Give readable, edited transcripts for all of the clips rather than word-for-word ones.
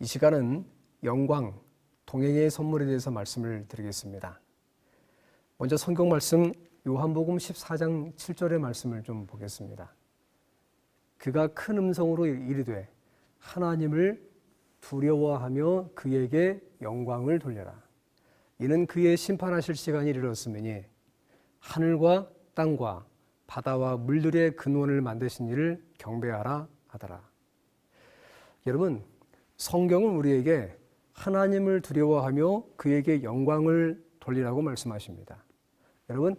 시간은 영광, 동행의 선물에 대해서 말씀을 드리겠습니다. 먼저 성경 말씀 요한복음 14장 7절의 말씀을 좀 보겠습니다. 그가 큰 음성으로 이르되 하나님을 두려워하며 그에게 영광을 돌려라. 이는 그의 심판하실 시간이 이르렀으니 하늘과 땅과 바다와 물들의 근원을 만드신 이를 경배하라 하더라. 여러분, 성경은 우리에게 하나님을 두려워하며 그에게 영광을 돌리라고 말씀하십니다. 여러분,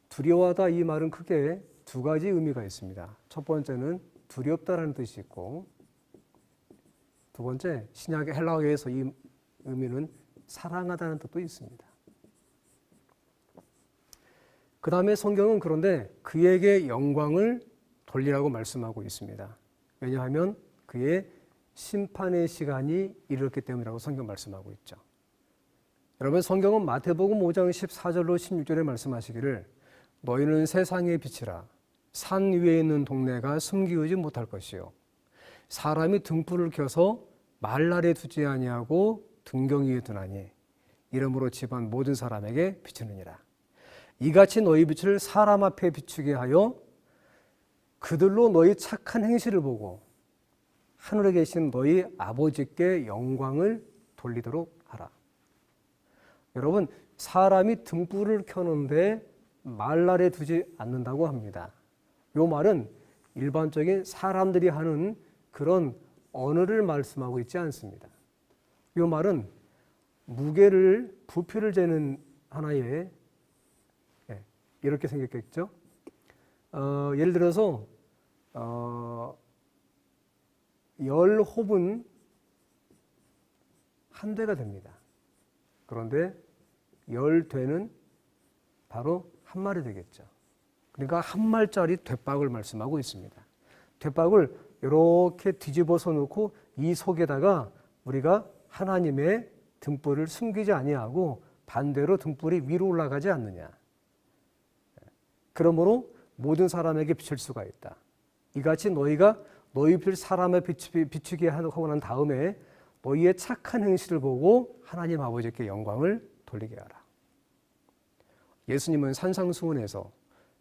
두려워하다 이 말은 크게 두 가지 의미가 있습니다. 첫 번째는 두렵다라는 뜻이 있고, 두 번째 신약의 헬라어에서 이 의미는 사랑하다는 뜻도 있습니다. 그 다음에 성경은 그런데 그에게 영광을 돌리라고 말씀하고 있습니다. 왜냐하면 그의 심판의 시간이 이르렀기 때문이라고 성경 말씀하고 있죠. 여러분, 성경은 마태복음 5장 14절로 16절에 말씀하시기를 너희는 세상의 빛이라. 산 위에 있는 동네가 숨기우지 못할 것이요 사람이 등불을 켜서 말 아래 두지 아니하고 등경 위에 두나니 이러므로 집안 모든 사람에게 비추느니라. 이같이 너희 빛을 사람 앞에 비추게 하여 그들로 너희 착한 행실을 보고 하늘에 계신 너희 아버지께 영광을 돌리도록 하라. 여러분, 사람이 등불을 켜는데 말 아래 두지 않는다고 합니다. 이 말은 일반적인 사람들이 하는 그런 언어를 말씀하고 있지 않습니다. 이 말은 무게를, 부피를 재는 하나의 이렇게 생겼겠죠. 예를 들어서 10홉은 한 대가 됩니다. 그런데 10대는 바로 한 마리 되겠죠. 그러니까 한 말짜리 돛박을 말씀하고 있습니다. 돛박을 이렇게 뒤집어서 놓고 이 속에다가 우리가 하나님의 등불을 숨기지 아니하고 반대로 등불이 위로 올라가지 않느냐. 그러므로 모든 사람에게 비칠 수가 있다. 이같이 너희가 너희 빛을 사람에 비추게 하고 난 다음에 너희의 착한 행실을 보고 하나님 아버지께 영광을 돌리게 하라. 예수님은 산상수훈에서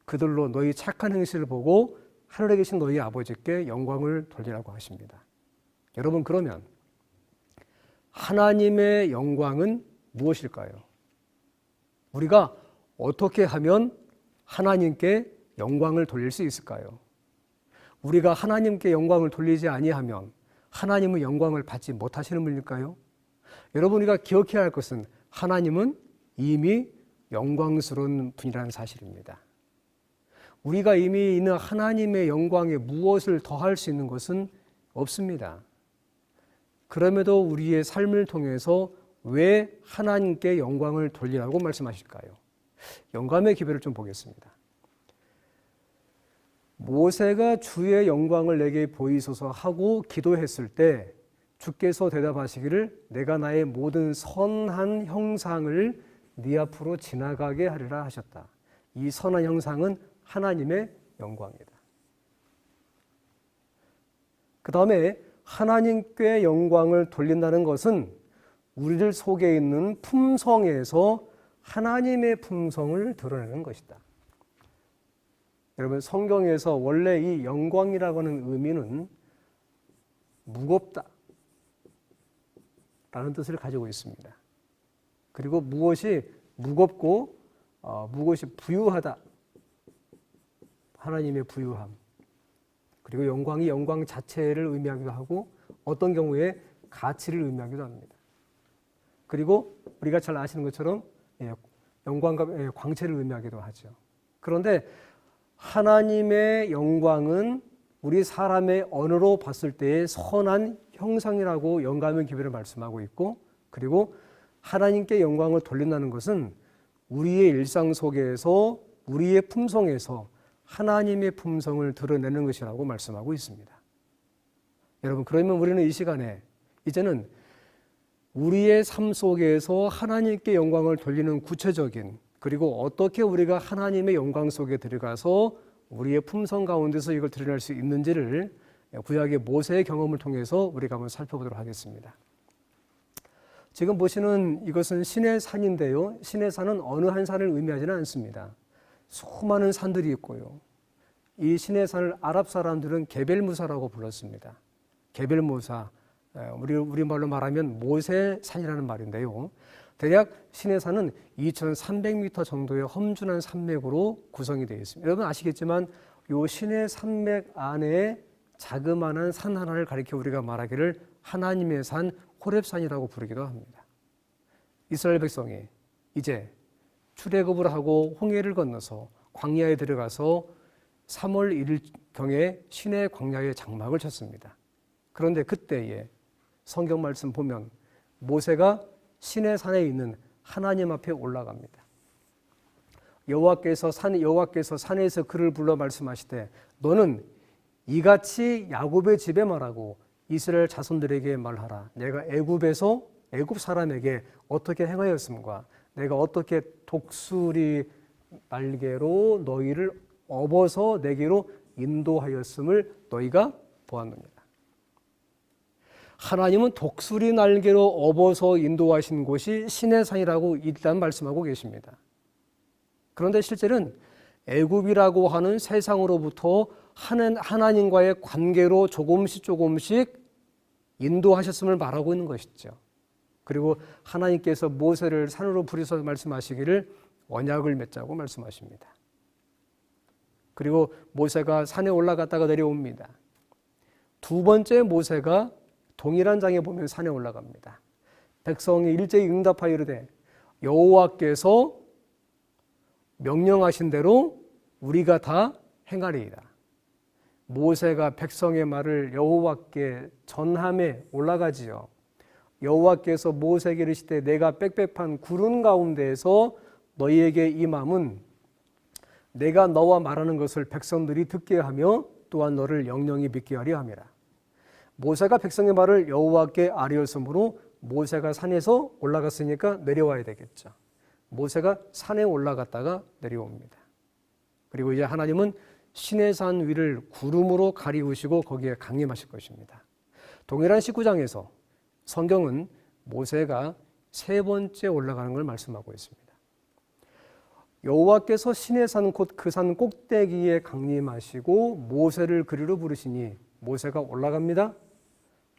그들로 너희 착한 행실을 보고 하늘에 계신 너희 아버지께 영광을 돌리라고 하십니다. 여러분, 그러면 하나님의 영광은 무엇일까요? 우리가 어떻게 하면 하나님께 영광을 돌릴 수 있을까요? 우리가 하나님께 영광을 돌리지 아니하면 하나님은 영광을 받지 못하시는 분일까요? 여러분, 우리가 기억해야 할 것은 하나님은 이미 영광스러운 분이라는 사실입니다. 우리가 이미 있는 하나님의 영광에 무엇을 더할 수 있는 것은 없습니다. 그럼에도 우리의 삶을 통해서 왜 하나님께 영광을 돌리라고 말씀하실까요? 영감의 기별을 좀 보겠습니다. 모세가 주의 영광을 내게 보이소서 하고 기도했을 때 주께서 대답하시기를 내가 나의 모든 선한 형상을 네 앞으로 지나가게 하리라 하셨다. 이 선한 형상은 하나님의 영광이다. 그 다음에 하나님께 영광을 돌린다는 것은 우리들 속에 있는 품성에서 하나님의 품성을 드러내는 것이다. 여러분, 성경에서 원래 이 영광이라고 하는 의미는 무겁다 라는 뜻을 가지고 있습니다. 그리고 무엇이 무겁고 무엇이 부유하다, 하나님의 부유함. 그리고 영광이 영광 자체를 의미하기도 하고 어떤 경우에 가치를 의미하기도 합니다. 그리고 우리가 잘 아시는 것처럼 영광과 광채를 의미하기도 하죠. 그런데 하나님의 영광은 우리 사람의 언어로 봤을 때의 선한 형상이라고 영감의 기별을 말씀하고 있고, 그리고 하나님께 영광을 돌린다는 것은 우리의 일상 속에서 우리의 품성에서 하나님의 품성을 드러내는 것이라고 말씀하고 있습니다. 여러분, 그러면 우리는 이 시간에 이제는 우리의 삶 속에서 하나님께 영광을 돌리는 구체적인, 그리고 어떻게 우리가 하나님의 영광 속에 들어가서 우리의 품성 가운데서 이걸 드러낼 수 있는지를 구약의 모세의 경험을 통해서 우리가 한번 살펴보도록 하겠습니다. 지금 보시는 이것은 시내산인데요. 시내산은 어느 한 산을 의미하지는 않습니다. 수많은 산들이 있고요. 이 시내산을 아랍 사람들은 게벨무사라고 불렀습니다. 게벨무사, 우리말로 말하면 모세산이라는 말인데요. 대략 시내산은 2,300m 정도의 험준한 산맥으로 구성이 되어 있습니다. 여러분 아시겠지만 이 시내 산맥 안에 자그마한 산 하나를 가리켜 우리가 말하기를 하나님의 산 호렙산이라고 부르기도 합니다. 이스라엘 백성이 이제 출애굽을 하고 홍해를 건너서 광야에 들어가서 3월 1일경에 시내 광야에 장막을 쳤습니다. 그런데 그때에 성경 말씀 보면 모세가 시내산에 있는 하나님 앞에 올라갑니다. 여호와께서 산에서 그를 불러 말씀하시되 너는 이같이 야곱의 집에 말하고 이스라엘 자손들에게 말하라. 내가 애굽 사람에게 어떻게 행하였음과 내가 어떻게 독수리 날개로 너희를 업어서 내게로 인도하였음을 너희가 보았느니라. 하나님은 독수리 날개로 업어서 인도하신 곳이 시내산이라고 일단 말씀하고 계십니다. 그런데 실제는 애굽이라고 하는 세상으로부터 하나님과의 관계로 조금씩 인도하셨음을 말하고 있는 것이죠. 그리고 하나님께서 모세를 산으로 부르셔서 말씀하시기를 언약을 맺자고 말씀하십니다. 그리고 모세가 산에 올라갔다가 내려옵니다. 두 번째 모세가 동일한 장에 보면 산에 올라갑니다. 백성이 일제히 응답하여 이르되 여호와께서 명령하신 대로 우리가 다 행하리이다. 모세가 백성의 말을 여호와께 전함에 올라가지요. 여호와께서 모세에게 이르시되 내가 빽빽한 구름 가운데에서 너희에게 임함은 내가 너와 말하는 것을 백성들이 듣게 하며 또한 너를 영영히 믿게 하려 함이라. 모세가 백성의 말을 여호와께 아뢰었으므로 모세가 산에서 올라갔으니까 내려와야 되겠죠. 모세가 산에 올라갔다가 내려옵니다. 그리고 이제 하나님은 시내산 위를 구름으로 가리우시고 거기에 강림하실 것입니다. 동일한 19장에서 성경은 모세가 세 번째 올라가는 걸 말씀하고 있습니다. 여호와께서 시내산 곧 그 산 꼭대기에 강림하시고 모세를 그리로 부르시니 모세가 올라갑니다.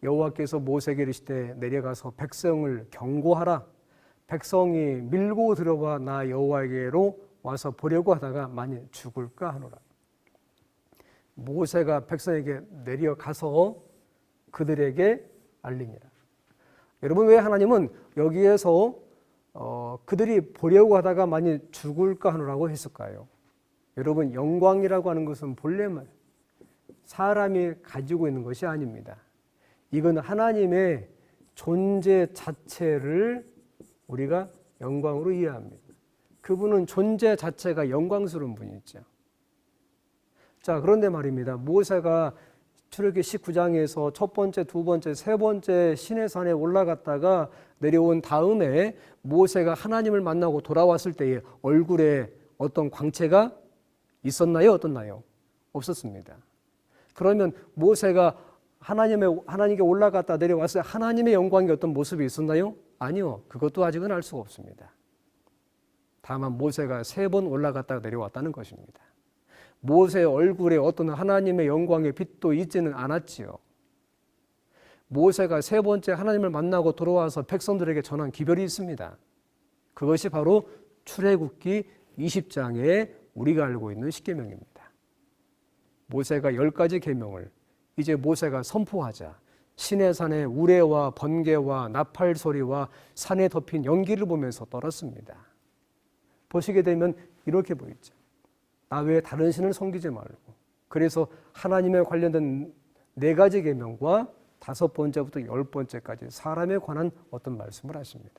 여호와께서 모세에게 이르시되 내려가서 백성을 경고하라. 백성이 밀고 들어와 나 여호와에게로 와서 보려고 하다가 만일 죽을까 하노라. 모세가 백성에게 내려가서 그들에게 알리니라. 여러분 왜 하나님은 여기에서 그들이 보려고 하다가 만일 죽을까 하노라고 했을까요? 여러분 영광이라고 하는 것은 본래는 사람이 가지고 있는 것이 아닙니다. 이건 하나님의 존재 자체를 우리가 영광으로 이해합니다. 그분은 존재 자체가 영광스러운 분이죠. 자, 그런데 말입니다. 모세가 출애굽기 19장에서 첫 번째, 두 번째, 세 번째 시내산에 올라갔다가 내려온 다음에 모세가 하나님을 만나고 돌아왔을 때에 얼굴에 어떤 광채가 있었나요? 어떻나요? 없었습니다. 그러면 모세가 하나님께 올라갔다 내려왔을 때 하나님의 영광이 어떤 모습이 있었나요? 아니요. 그것도 아직은 알 수가 없습니다. 다만 모세가 3번 올라갔다가 내려왔다는 것입니다. 모세의 얼굴에 어떤 하나님의 영광의 빛도 있지는 않았지요. 모세가 3번째 하나님을 만나고 돌아와서 백성들에게 전한 기별이 있습니다. 그것이 바로 출애굽기 20장에 우리가 알고 있는 십계명입니다. 모세가 10가지 계명을 이제 모세가 선포하자 시내산의 우레와 번개와 나팔 소리와 산에 덮인 연기를 보면서 떨었습니다. 보시게 되면 이렇게 보이죠. 나 외에 다른 신을 섬기지 말고. 그래서 하나님에 관련된 4가지 계명과 5번째부터 10번째까지 사람에 관한 어떤 말씀을 하십니다.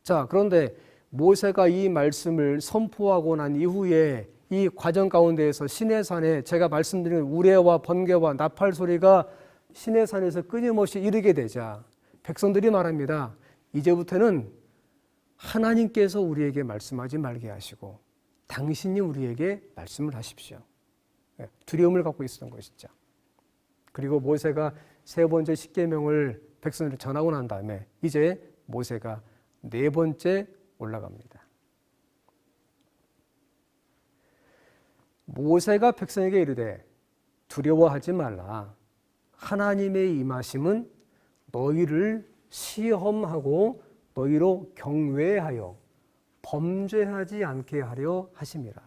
자, 그런데 모세가 이 말씀을 선포하고 난 이후에 이 과정 가운데에서 시내산에 제가 말씀드린 우레와 번개와 나팔 소리가 시내산에서 끊임없이 이르게 되자 백성들이 말합니다. 이제부터는 하나님께서 우리에게 말씀하지 말게 하시고 당신이 우리에게 말씀을 하십시오. 두려움을 갖고 있었던 것이죠. 그리고 모세가 3번째 십계명을 백성들이 전하고 난 다음에 이제 모세가 네 번째 올라갑니다. 모세가 백성에게 이르되 두려워하지 말라. 하나님의 임하심은 너희를 시험하고 너희로 경외하여 범죄하지 않게 하려 하심이라.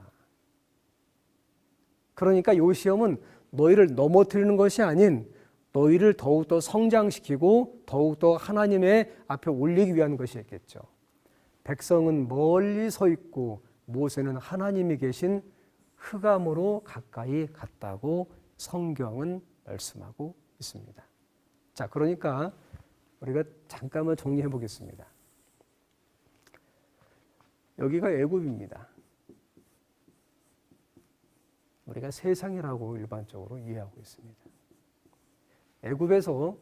그러니까 이 시험은 너희를 넘어뜨리는 것이 아닌 너희를 더욱더 성장시키고 더욱더 하나님의 앞에 올리기 위한 것이었겠죠. 백성은 멀리 서 있고 모세는 하나님이 계신 흑암으로 가까이 갔다고 성경은 말씀하고 있습니다. 자, 그러니까 우리가 잠깐만 정리해 보겠습니다. 여기가 애굽입니다. 우리가 세상이라고 일반적으로 이해하고 있습니다. 애굽에서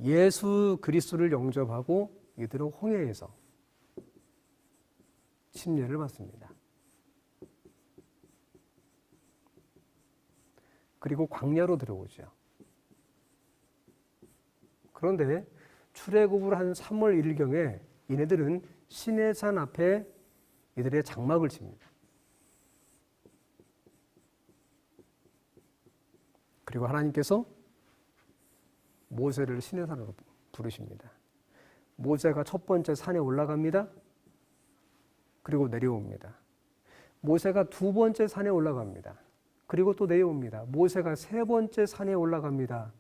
예수 그리스도를 영접하고 이들은 홍해에서 침례를 받습니다. 그리고 광야로 들어오죠. 그런데 출애굽을 한 3월 1일경에 이네들은 시내산 앞에 이들의 장막을 칩니다. 그리고 하나님께서 모세를 시내산으로 부르십니다. 모세가 첫 번째 산에 올라갑니다. 그리고 내려옵니다. 모세가 두 번째 산에 올라갑니다. 그리고 또 내려옵니다. 모세가 세 번째 산에 올라갑니다.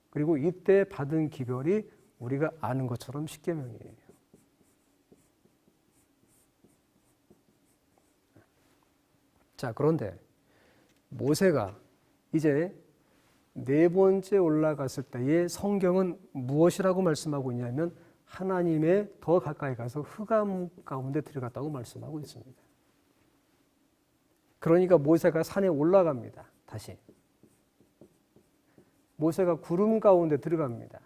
그리고 이때 받은 기별이 우리가 아는 것처럼 십계명이에요. 자, 그런데 모세가 이제 네 번째 올라갔을 때의 성경은 무엇이라고 말씀하고 있냐면 하나님의 더 가까이 가서 흑암 가운데 들어갔다고 말씀하고 있습니다. 그러니까 모세가 산에 올라갑니다. 다시. 모세가 구름 가운데 들어갑니다.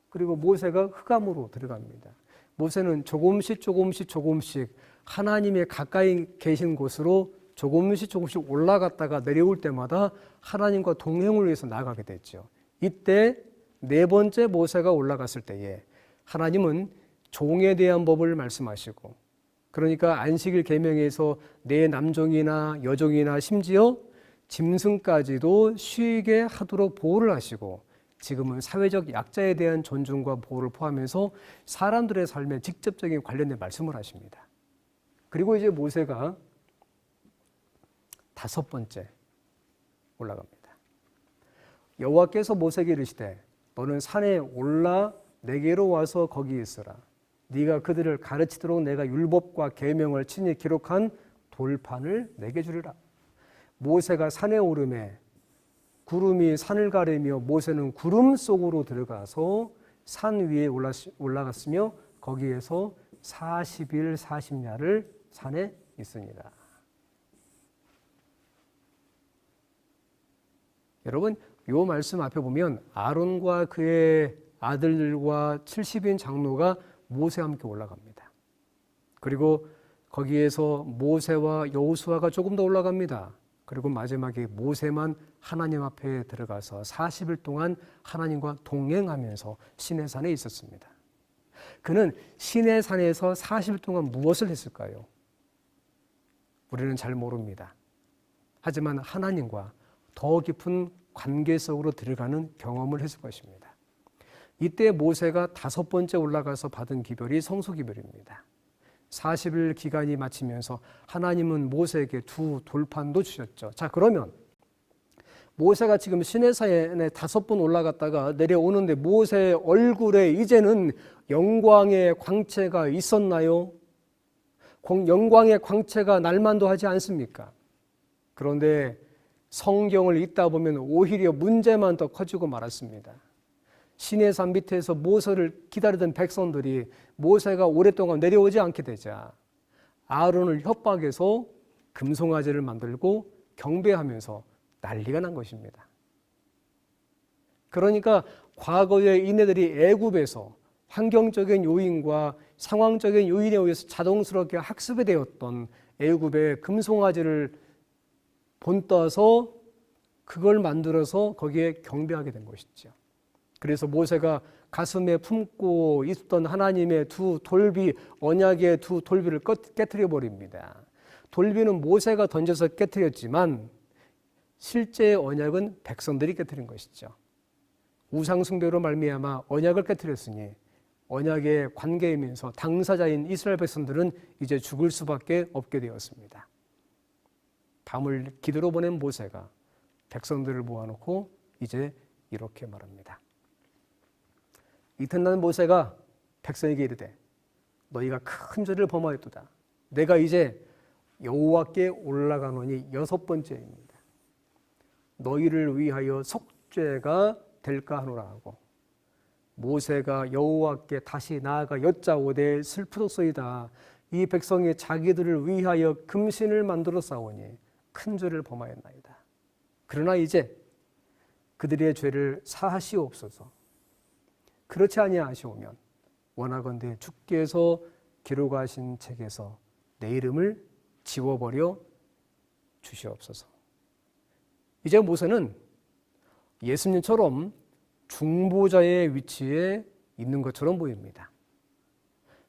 그리고 모세가 흑암으로 들어갑니다. 모세는 조금씩 하나님의 가까이 계신 곳으로 조금씩 올라갔다가 내려올 때마다 하나님과 동행을 위해서 나아가게 됐죠. 이때 네 번째 모세가 올라갔을 때에 하나님은 종에 대한 법을 말씀하시고, 그러니까 안식일 계명에서 내 남종이나 여종이나 심지어 짐승까지도 쉬게 하도록 보호를 하시고, 지금은 사회적 약자에 대한 존중과 보호를 포함해서 사람들의 삶에 직접적인 관련된 말씀을 하십니다. 그리고 이제 모세가 다섯 번째 올라갑니다. 여호와께서 모세에게 이르시되 너는 산에 올라 내게로 와서 거기 있으라. 네가 그들을 가르치도록 내가 율법과 계명을 친히 기록한 돌판을 내게 주리라. 모세가 산에 오르매 구름이 산을 가리며 모세는 구름 속으로 들어가서 산 위에 올라갔으며 거기에서 40일 40야를 산에 있습니다. 여러분, 이 말씀 앞에 보면 아론과 그의 아들들과 70인 장로가 모세와 함께 올라갑니다. 그리고 거기에서 모세와 여호수아가 조금 더 올라갑니다. 그리고 마지막에 모세만 하나님 앞에 들어가서 40일 동안 하나님과 동행하면서 시내산에 있었습니다. 그는 시내산에서 40일 동안 무엇을 했을까요? 우리는 잘 모릅니다. 하지만 하나님과 더 깊은 관계 속으로 들어가는 경험을 했을 것입니다. 이때 모세가 다섯 번째 올라가서 받은 기별이 성소기별입니다. 40일 기간이 마치면서 하나님은 모세에게 두 돌판도 주셨죠. 자, 그러면 모세가 지금 시내산에 다섯 번 올라갔다가 내려오는데 모세의 얼굴에 이제는 영광의 광채가 있었나요? 영광의 광채가 날만도 하지 않습니까? 그런데 성경을 읽다 보면 오히려 문제만 더 커지고 말았습니다. 시내산 밑에서 모세를 기다리던 백성들이 모세가 오랫동안 내려오지 않게 되자 아론을 협박해서 금송아지를 만들고 경배하면서 난리가 난 것입니다. 그러니까 과거에 이네들이 애굽에서 환경적인 요인과 상황적인 요인에 의해서 자동스럽게 학습이 되었던 애굽의 금송아지를 본떠서 그걸 만들어서 거기에 경배하게 된 것이죠. 그래서 모세가 가슴에 품고 있던 하나님의 두 돌비, 언약의 두 돌비를 깨트려 버립니다. 돌비는 모세가 던져서 깨트렸지만 실제 언약은 백성들이 깨트린 것이죠. 우상 숭배로 말미암아 언약을 깨트렸으니 언약의 관계이면서 당사자인 이스라엘 백성들은 이제 죽을 수밖에 없게 되었습니다. 밤을 기도로 보낸 모세가 백성들을 모아놓고 이제 이렇게 말합니다. 이튿날 모세가 백성에게 이르되 너희가 큰 죄를 범하였도다. 내가 이제 여호와께 올라가노니 6번째입니다. 너희를 위하여 속죄가 될까 하노라 하고 모세가 여호와께 다시 나아가 여짜오되 슬프도소이다. 이 백성이 자기들을 위하여 금신을 만들어 싸우니 큰 죄를 범하였나이다. 그러나 이제 그들의 죄를 사하시옵소서. 그렇지 아니하시오면 원하건대 주께서 기록하신 책에서 내 이름을 지워버려 주시옵소서. 이제 모세는 예수님처럼 중보자의 위치에 있는 것처럼 보입니다.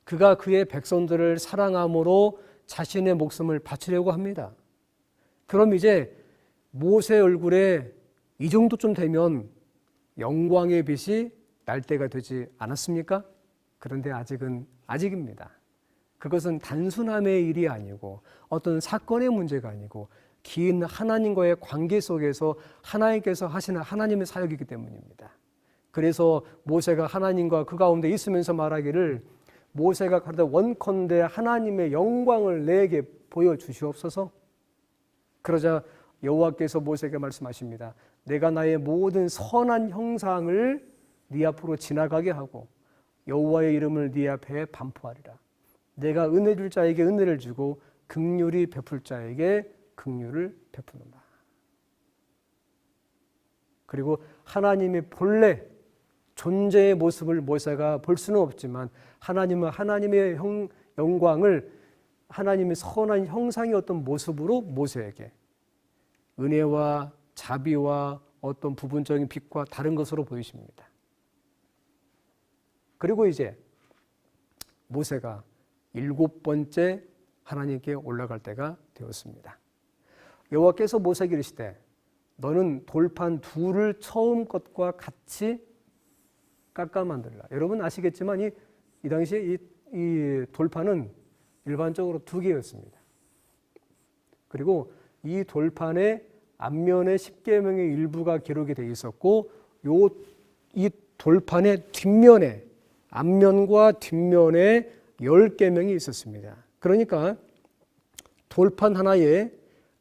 그가 그의 백성들을 사랑함으로 자신의 목숨을 바치려고 합니다. 그럼 이제 모세 얼굴에 이 정도쯤 되면 영광의 빛이 날 때가 되지 않았습니까? 그런데 아직입니다. 그것은 단순함의 일이 아니고 어떤 사건의 문제가 아니고 긴 하나님과의 관계 속에서 하나님께서 하시는 하나님의 사역이기 때문입니다. 그래서 모세가 하나님과 그 가운데 있으면서 말하기를 모세가 가로되 원컨대 하나님의 영광을 내게 보여주시옵소서. 그러자 여호와께서 모세에게 말씀하십니다. 내가 나의 모든 선한 형상을 네 앞으로 지나가게 하고 여호와의 이름을 네 앞에 반포하리라. 내가 은혜 줄 자에게 은혜를 주고 긍휼히 베풀 자에게 긍휼을 베푸노라. 그리고 하나님의 본래 존재의 모습을 모세가 볼 수는 없지만 하나님은 하나님의 영광을 하나님의 선한 형상의 어떤 모습으로 모세에게 은혜와 자비와 어떤 부분적인 빛과 다른 것으로 보이십니다. 그리고 이제 모세가 7번째 하나님께 올라갈 때가 되었습니다. 여호와께서 모세에게 이르시되 너는 돌판 둘을 처음 것과 같이 깎아 만들라. 여러분 아시겠지만 이 당시에 이 돌판은 일반적으로 2개였습니다. 그리고 이 돌판의 앞면에 10계명의 일부가 기록이 되어 있었고 이 돌판의 뒷면에 앞면과 뒷면에 10계명이 있었습니다. 그러니까 돌판 하나에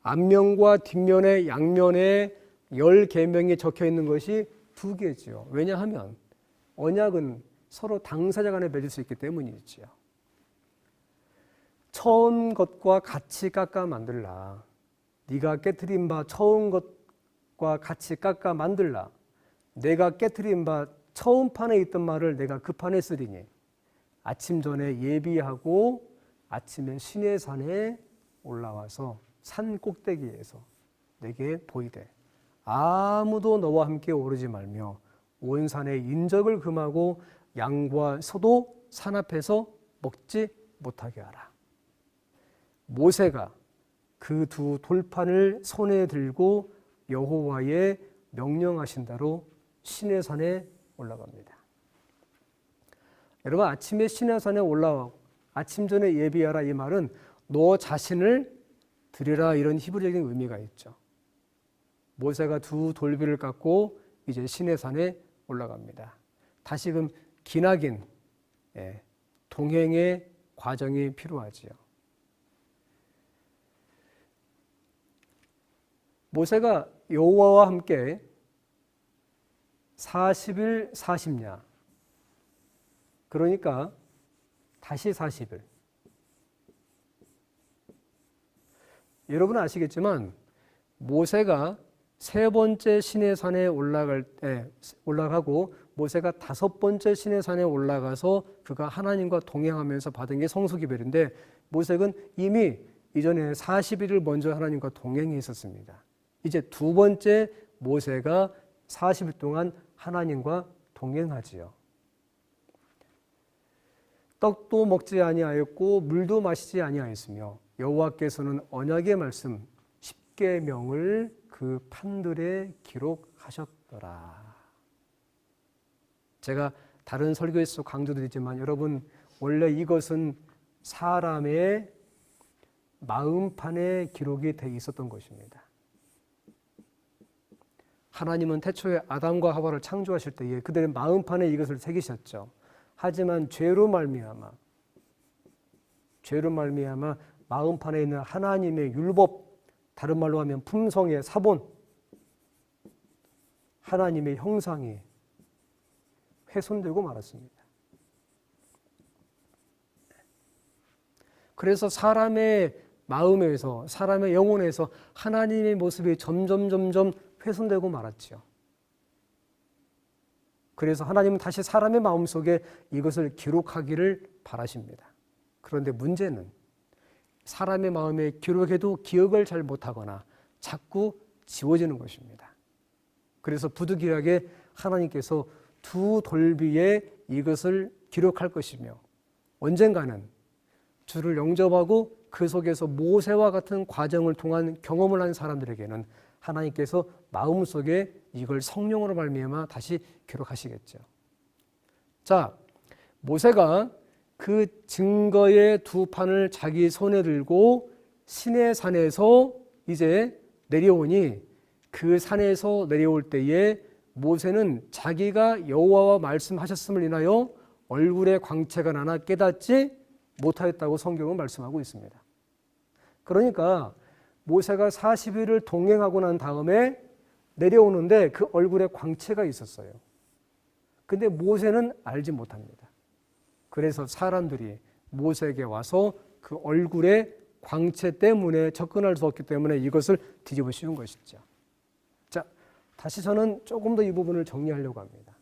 앞면과 뒷면에 양면에 10계명이 적혀 있는 것이 2개지요. 왜냐하면 언약은 서로 당사자 간에 맺을 수 있기 때문이지요. 처음 것과 같이 깎아 만들라. 네가 깨트린 바 처음 것과 같이 깎아 만들라. 내가 깨트린 바 처음 판에 있던 말을 내가 그 판에 쓰리니 아침 전에 예비하고 아침에 시내산에 올라와서 산 꼭대기에서 내게 보이되 아무도 너와 함께 오르지 말며 온 산에 인적을 금하고 양과 소도 산 앞에서 먹지 못하게 하라. 모세가 그 2 돌판을 손에 들고 여호와의 명령하신 대로 시내산에 올라갑니다. 여러분 아침에 시내산에 올라가고 아침 전에 예비하라 이 말은 너 자신을 드리라 이런 히브리적인 의미가 있죠. 모세가 2 돌비를 갖고 이제 시내산에 올라갑니다. 다시금 기나긴 동행의 과정이 필요하지요. 모세가 여호와와 함께 40일 40야. 그러니까 다시 40일. 여러분은 아시겠지만 모세가 3번째 시내산에 올라가고 모세가 5번째 시내산에 올라가서 그가 하나님과 동행하면서 받은 게 성수기별인데 모세는 이미 이전에 40일을 먼저 하나님과 동행해 있었습니다. 이제 2번째 모세가 40일 동안 하나님과 동행하지요. 떡도 먹지 아니하였고 물도 마시지 아니하였으며 여호와께서는 언약의 말씀 10계명을 그 판들에 기록하셨더라. 제가 다른 설교에서 강조드리지만 여러분, 원래 이것은 사람의 마음판에 기록이 되어 있었던 것입니다. 하나님은 태초에 아담과 하와를 창조하실 때에 그들의 마음판에 이것을 새기셨죠. 하지만 죄로 말미암아 마음판에 있는 하나님의 율법, 다른 말로 하면 품성의 사본, 하나님의 형상이 훼손되고 말았습니다. 그래서 사람의 마음에서, 사람의 영혼에서 하나님의 모습이 점점 훼손되고 말았지요. 그래서 하나님은 다시 사람의 마음속에 이것을 기록하기를 바라십니다. 그런데 문제는 사람의 마음에 기록해도 기억을 잘 못하거나 자꾸 지워지는 것입니다. 그래서 부득이하게 하나님께서 두 돌비에 이것을 기록할 것이며 언젠가는 주를 영접하고 그 속에서 모세와 같은 과정을 통한 경험을 한 사람들에게는 하나님께서 마음속에 이걸 성령으로 말미암아 다시 기록하시겠죠. 자, 모세가 그 증거의 두 판을 자기 손에 들고 시내산에서 이제 내려오니 그 산에서 내려올 때에 모세는 자기가 여호와와 말씀하셨음을 인하여 얼굴에 광채가 나나 깨닫지 못하였다고 성경은 말씀하고 있습니다. 그러니까 모세가 40일을 동행하고 난 다음에 내려오는데 그 얼굴에 광채가 있었어요. 근데 모세는 알지 못합니다. 그래서 사람들이 모세에게 와서 그 얼굴에 광채 때문에 접근할 수 없기 때문에 이것을 뒤집어 씌운 것이죠. 자, 다시 저는 조금 더 이 부분을 정리하려고 합니다.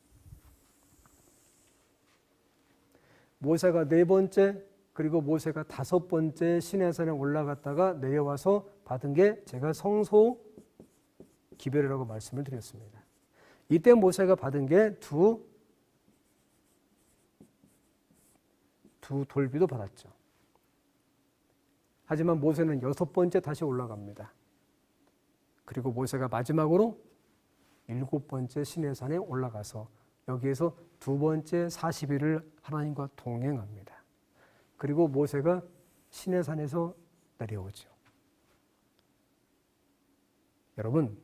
모세가 4번째, 그리고 모세가 5번째 시내산에 올라갔다가 내려와서 받은 게 제가 성소 기별이라고 말씀을 드렸습니다. 이때 모세가 받은 게 두 돌비도 받았죠. 하지만 모세는 6번째 다시 올라갑니다. 그리고 모세가 마지막으로 7번째 시내산에 올라가서 여기에서 2번째 40일을 하나님과 동행합니다. 그리고 모세가 시내산에서 내려오죠. 여러분,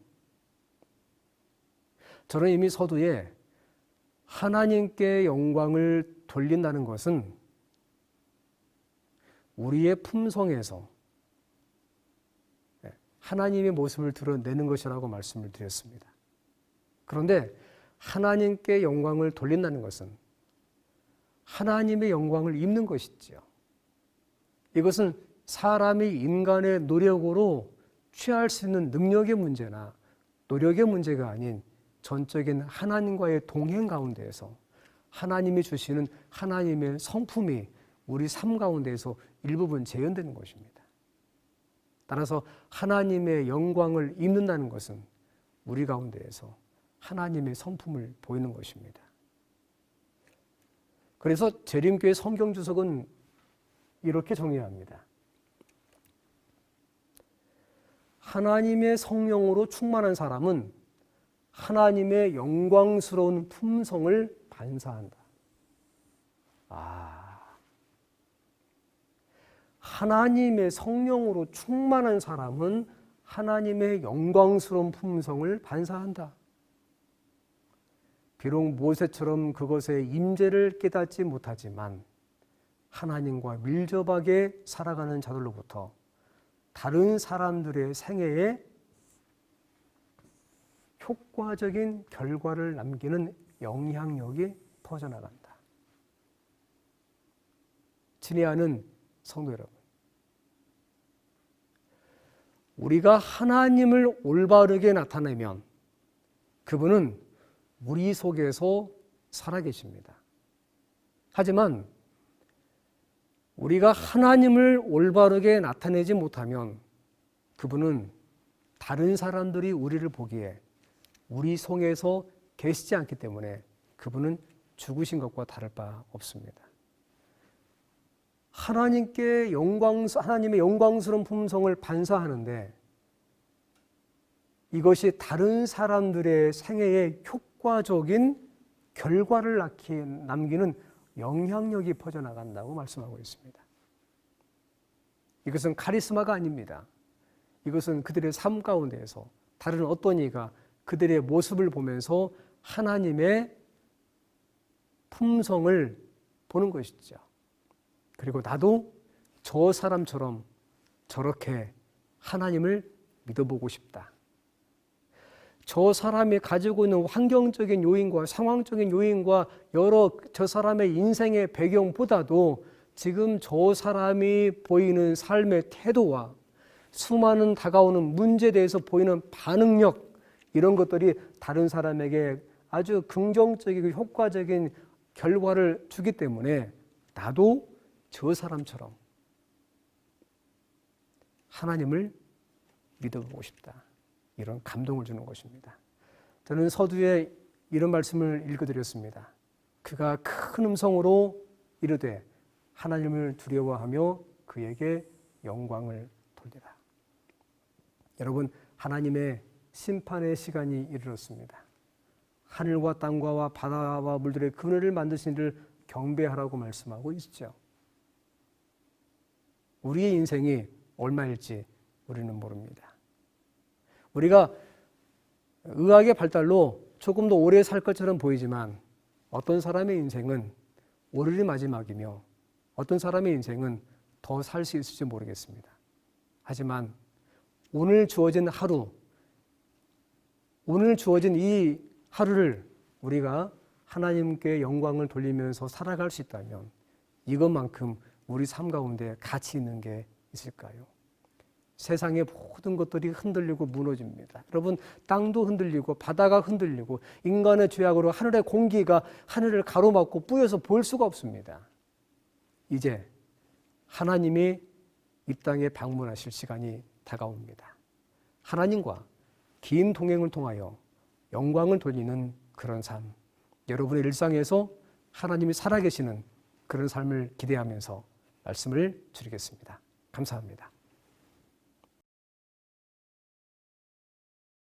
저는 이미 서두에 하나님께 영광을 돌린다는 것은 우리의 품성에서 하나님의 모습을 드러내는 것이라고 말씀을 드렸습니다. 그런데 하나님께 영광을 돌린다는 것은 하나님의 영광을 입는 것이지요. 이것은 사람이 인간의 노력으로 취할 수 있는 능력의 문제나 노력의 문제가 아닌 전적인 하나님과의 동행 가운데에서 하나님이 주시는 하나님의 성품이 우리 삶 가운데에서 일부분 재현되는 것입니다. 따라서 하나님의 영광을 입는다는 것은 우리 가운데에서 하나님의 성품을 보이는 것입니다. 그래서 재림교회 성경주석은 이렇게 정의합니다. 하나님의 성령으로 충만한 사람은 하나님의 영광스러운 품성을 반사한다. 하나님의 성령으로 충만한 사람은 하나님의 영광스러운 품성을 반사한다. 비록 모세처럼 그것의 임재를 깨닫지 못하지만 하나님과 밀접하게 살아가는 자들로부터 다른 사람들의 생애에 효과적인 결과를 남기는 영향력이 퍼져나간다. 친애하는 성도 여러분, 우리가 하나님을 올바르게 나타내면 그분은 우리 속에서 살아계십니다. 하지만 우리가 하나님을 올바르게 나타내지 못하면 그분은 다른 사람들이 우리를 보기에 우리 속에서 계시지 않기 때문에 그분은 죽으신 것과 다를 바 없습니다. 하나님의 영광스러운 품성을 반사하는데 이것이 다른 사람들의 생애에 효과적인 결과를 남기는 영향력이 퍼져나간다고 말씀하고 있습니다. 이것은 카리스마가 아닙니다. 이것은 그들의 삶 가운데에서 다른 어떤 이가 그들의 모습을 보면서 하나님의 품성을 보는 것이죠. 그리고 나도 저 사람처럼 저렇게 하나님을 믿어보고 싶다. 저 사람이 가지고 있는 환경적인 요인과 상황적인 요인과 여러 저 사람의 인생의 배경보다도 지금 저 사람이 보이는 삶의 태도와 수많은 다가오는 문제에 대해서 보이는 반응력, 이런 것들이 다른 사람에게 아주 긍정적이고 효과적인 결과를 주기 때문에 나도 저 사람처럼 하나님을 믿어보고 싶다. 이런 감동을 주는 것입니다. 저는 서두에 이런 말씀을 읽어드렸습니다. 그가 큰 음성으로 이르되 하나님을 두려워하며 그에게 영광을 돌리라. 여러분, 하나님의 심판의 시간이 이르렀습니다. 하늘과 땅과 바다와 물들의 그늘을 만드신 이를 경배하라고 말씀하고 있죠. 우리의 인생이 얼마일지 우리는 모릅니다. 우리가 의학의 발달로 조금 더 오래 살 것처럼 보이지만 어떤 사람의 인생은 오늘이 마지막이며 어떤 사람의 인생은 더 살 수 있을지 모르겠습니다. 하지만 오늘 주어진 하루, 오늘 주어진 이 하루를 우리가 하나님께 영광을 돌리면서 살아갈 수 있다면 이것만큼 우리 삶 가운데 가치 있는 게 있을까요? 세상의 모든 것들이 흔들리고 무너집니다. 여러분, 땅도 흔들리고 바다가 흔들리고 인간의 죄악으로 하늘의 공기가 하늘을 가로막고 뿌여서 볼 수가 없습니다. 이제 하나님이 이 땅에 방문하실 시간이 다가옵니다. 하나님과 긴 동행을 통하여 영광을 돌리는 그런 삶, 여러분의 일상에서 하나님이 살아계시는 그런 삶을 기대하면서 말씀을 드리겠습니다. 감사합니다.